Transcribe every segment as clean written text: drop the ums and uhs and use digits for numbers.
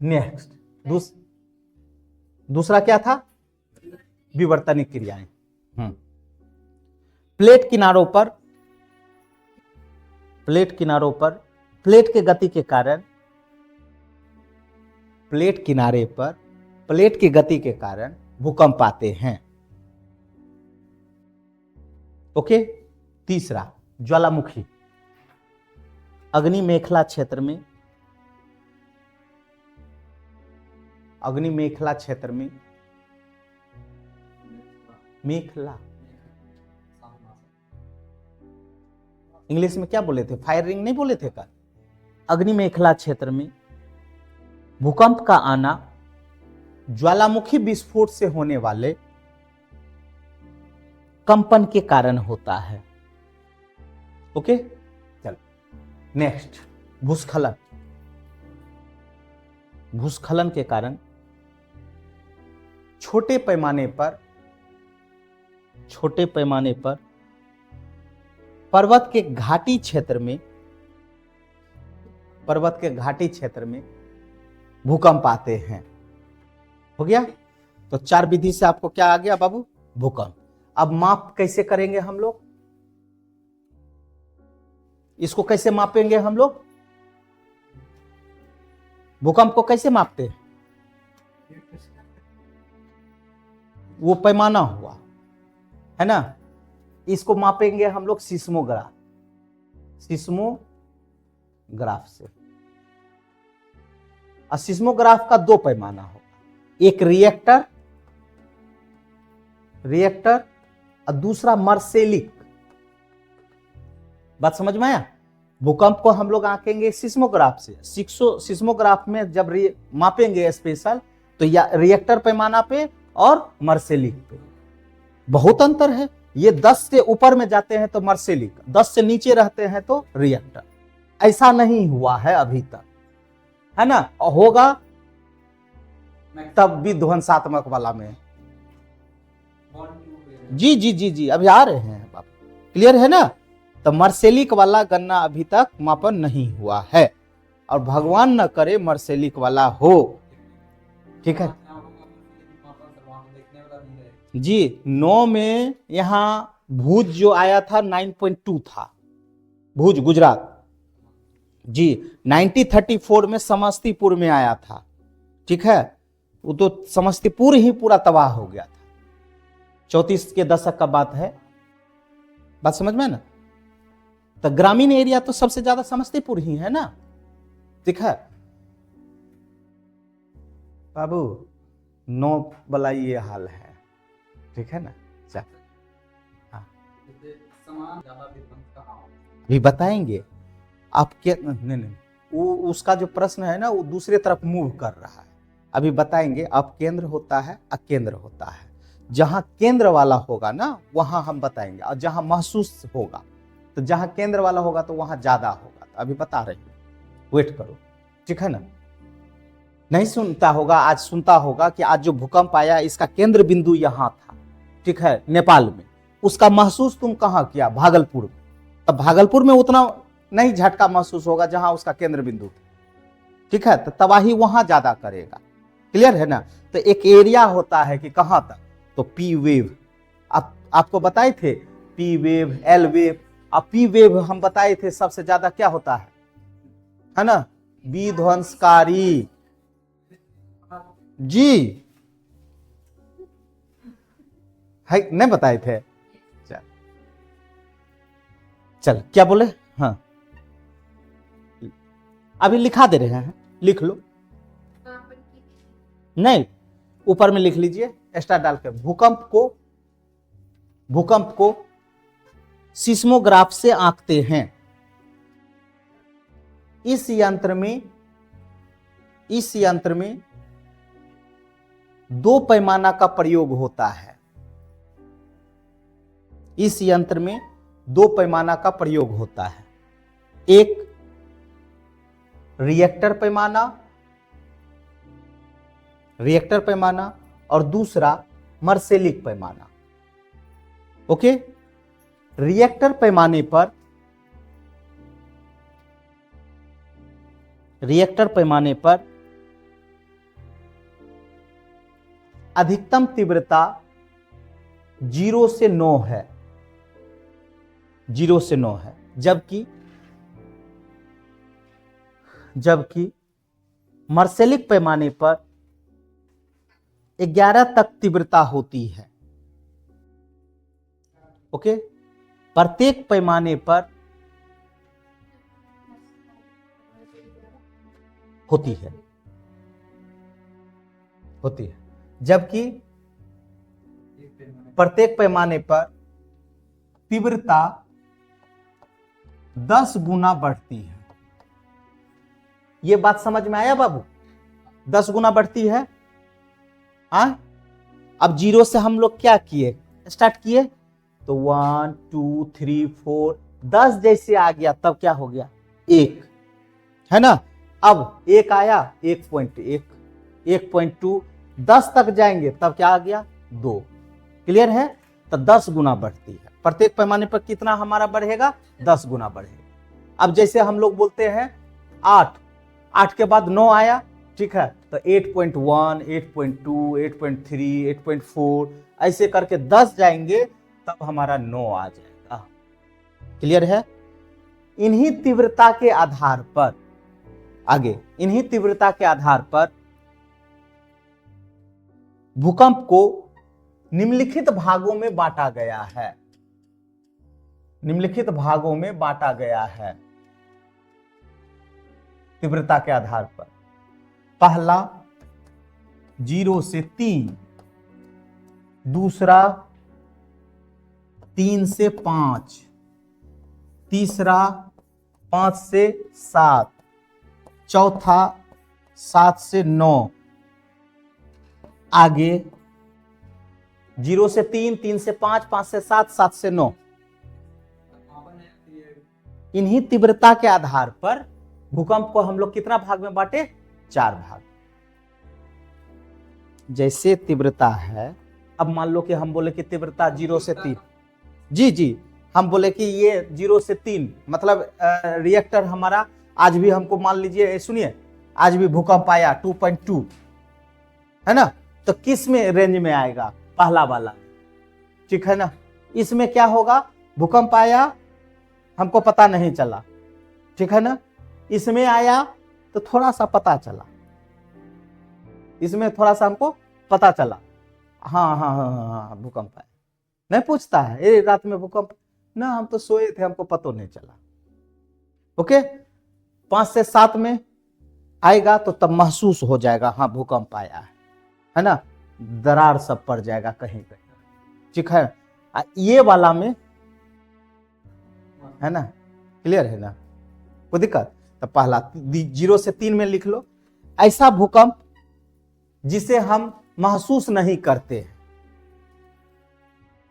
Next दूसरा क्या था? विवर्तनिक क्रियाएं। प्लेट किनारों पर प्लेट के गति के कारण प्लेट किनारे पर प्लेट की गति के कारण भूकंप आते हैं। ओके। तीसरा ज्वालामुखी। अग्नि मेखला क्षेत्र में मेखला इंग्लिश में क्या बोले थे? फायर रिंग नहीं बोले थे कल? अग्नि मेखला क्षेत्र में भूकंप का आना ज्वालामुखी विस्फोट से होने वाले कंपन के कारण होता है। ओके, चलो नेक्स्ट भूस्खलन। भूस्खलन के कारण छोटे पैमाने पर पर्वत के घाटी क्षेत्र में भूकंप आते हैं। हो गया? तो 4 विधि से आपको क्या आ गया बाबू? भूकंप। अब माप कैसे करेंगे हम लोग? इसको कैसे मापेंगे हम लोग? भूकंप को कैसे मापते हैं? वो पैमाना हुआ है ना, इसको मापेंगे हम लोग सिस्मोग्राफ से। और सिस्मोग्राफ का 2 पैमाना होगा, एक रिएक्टर और दूसरा मर्सेलिक। बात समझ में आया? भूकंप को हम लोग आंकेंगे सिस्मोग्राफ से। सिस्मोग्राफ में जब मापेंगे स्पेशल, तो या रिएक्टर पैमाना पे और मर्सेलिक पे बहुत अंतर है। ये 10 से ऊपर में जाते हैं तो मर्सेलिक, 10 से नीचे रहते हैं तो रिएक्टर। ऐसा नहीं हुआ है अभी तक, है ना? होगा तब भी ध्वंसात्मक वाला में। जी अभी आ रहे हैं बाप, क्लियर है ना? तो मर्सेलिक वाला गन्ना अभी तक मापन नहीं हुआ है, और भगवान न करे मर्सेलिक वाला हो। ठीक है जी। 9 में यहाँ भुज जो आया था 9.2 था, भुज गुजरात जी। 1934 में समस्तीपुर में आया था। ठीक है, वो तो समस्तीपुर ही पूरा तबाह हो गया था। 34 के दशक का बात है। बात समझ में ना? तो ग्रामीण एरिया तो सबसे ज्यादा समस्तीपुर ही है ना। ठीक है बाबू, 9 वाला ये हाल है। ठीक है ना? चल हाँ, अभी बताएंगे आप क्या। नहीं, वो उसका जो प्रश्न है ना, वो दूसरे तरफ मूव कर रहा है। अभी बताएंगे। अब केंद्र होता है, अकेंद्र होता है। जहां केंद्र वाला होगा ना, वहां हम बताएंगे, और जहां महसूस होगा, तो जहां केंद्र वाला होगा तो वहां ज्यादा होगा। तो अभी बता रहे हैं, वेट करो। ठीक है ना? नहीं सुनता होगा, आज सुनता होगा कि आज जो भूकंप आया इसका केंद्र बिंदु यहां था। ठीक है, नेपाल में। उसका महसूस तुम कहां किया? भागलपुर में। तब भागलपुर में उतना नहीं झटका महसूस होगा जहां उसका केंद्र बिंदु था। ठीक है, तो तबाही वहां ज्यादा करेगा। क्लियर है ना? तो एक एरिया होता है कि कहां तक, तो पी वेव आपको बताए थे, पी वेव, एल वेव। अब पी वेव हम बताए थे सबसे ज्यादा क्या होता है ना? विध्वंसकारी जी है, नहीं बताए थे? चल क्या बोले? हाँ, अभी लिखा दे रहे हैं, लिख लो। नहीं, ऊपर में लिख लीजिए एक्स्ट्रा डाल के। भूकंप को सिस्मोग्राफ से आंकते हैं। इस यंत्र में 2 पैमाना का प्रयोग होता है। इस यंत्र में 2 पैमाना का प्रयोग होता है। एक रिएक्टर पैमाना और दूसरा मर्सेलिक पैमाना। ओके, रिएक्टर पैमाने पर अधिकतम तीव्रता 0 से 9 है, 0 से 9 है, जबकि मार्सेलिक पैमाने पर 11 तक तीव्रता होती है। ओके, प्रत्येक पैमाने पर होती है, जबकि प्रत्येक पैमाने पर तीव्रता 10 गुना बढ़ती है। ये बात समझ में आया बाबू? 10 गुना बढ़ती है। अब 0 से हम लोग क्या किए, स्टार्ट किए, तो 1 2 3 4 10 जैसे आ गया तब क्या हो गया, 1, है ना। अब 1 आया, 1.1, 1.2, 10 तक जाएंगे तब क्या आ गया, 2। क्लियर है? तो 10 गुना बढ़ती है। प्रत्येक पैमाने पर कितना हमारा बढ़ेगा, 10 गुना बढ़ेगा। अब जैसे हम लोग बोलते हैं 8 के बाद 9 आया, ठीक है, तो 8.1, 8.2, 8.3, 8.4 ऐसे करके 10 जाएंगे तब हमारा 9 आ जाएगा। क्लियर है? इन्हीं तीव्रता के आधार पर इन्हीं तीव्रता के आधार पर भूकंप को निम्नलिखित भागों में बांटा गया है। निम्नलिखित भागों में बांटा गया है तीव्रता के आधार पर। पहला 0 से 3, दूसरा 3 से 5, तीसरा 5 से 7, चौथा 7 से 9, आगे 0 से 3, 3 से 5, 5 से 7, 7 से 9। इन्हीं तीव्रता के आधार पर भूकंप को हम लोग कितना भाग में बांटे, 4 भाग। जैसे तीव्रता है, अब मान लो कि हम बोले कि तीव्रता 0 से 3, जी हम बोले कि ये 0 से 3 मतलब रिएक्टर हमारा आज भी हमको मान लीजिए, सुनिए, आज भी भूकंप आया 2.2, है ना, तो किस में रेंज में आएगा, पहला वाला, ठीक है ना। इसमें क्या होगा, भूकंप आया हमको पता नहीं चला, ठीक है ना। इसमें आया तो थोड़ा सा पता चला, इसमें थोड़ा सा हमको पता चला, हाँ भूकंप आया, नहीं पूछता है ये रात में भूकंप ना, हम तो सोए थे हमको पता नहीं चला। ओके, 5 से 7 में आएगा तो तब महसूस हो जाएगा हाँ भूकंप आया है ना, दरार सब पड़ जाएगा कहीं कहीं, ठीक है। ये वाला में है ना, क्लियर है ना, कोई दिक्कत? तो पहला 0 से 3 में लिख लो, ऐसा भूकंप जिसे हम महसूस नहीं करते हैं।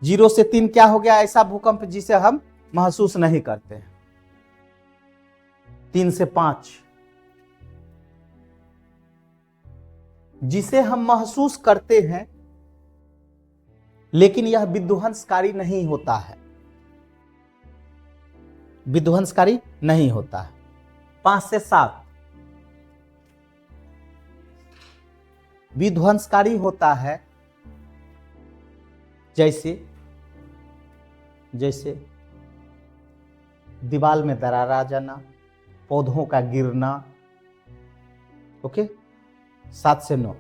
0 से 3 क्या हो गया, ऐसा भूकंप जिसे हम महसूस नहीं करते हैं। 3 से 5 जिसे हम महसूस करते हैं लेकिन यह विध्वंसकारी नहीं होता है, विध्वंसकारी नहीं होता है। 5 से 7 विध्वंसकारी होता है, जैसे दीवार में दरार आ जाना, पौधों का गिरना। ओके, 7 से 9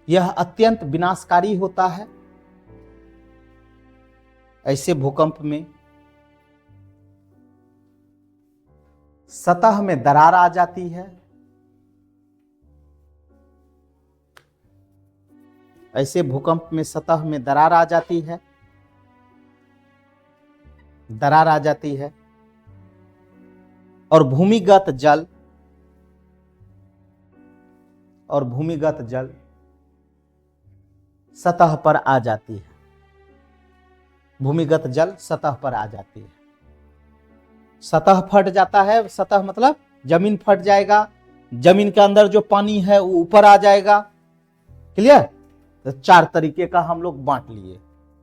यह अत्यंत विनाशकारी होता है। ऐसे भूकंप में सतह में दरार आ जाती है, ऐसे भूकंप में सतह में दरार आ जाती है, और भूमिगत जल सतह पर आ जाती है, भूमिगत जल सतह पर आ जाती है। सतह फट जाता है, सतह मतलब जमीन फट जाएगा, जमीन के अंदर जो पानी है वो ऊपर आ जाएगा। क्लियर? तो 4 तरीके का हम लोग बांट लिए।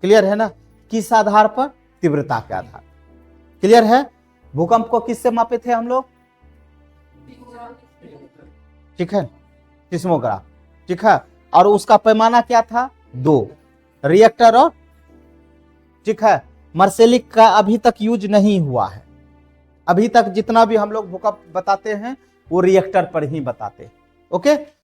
क्लियर है ना? किस आधार पर? तीव्रता के आधार। क्लियर है? भूकंप को किससे मापे थे हम लोग? ठीक है, सिस्मोग्राफ। ठीक है, और उसका पैमाना क्या था 2 रिएक्टर और, ठीक है। मार्सेलिक का अभी तक यूज नहीं हुआ है, अभी तक जितना भी हम लोग भूकंप बताते हैं वो रिएक्टर पर ही बताते हैं। ओके।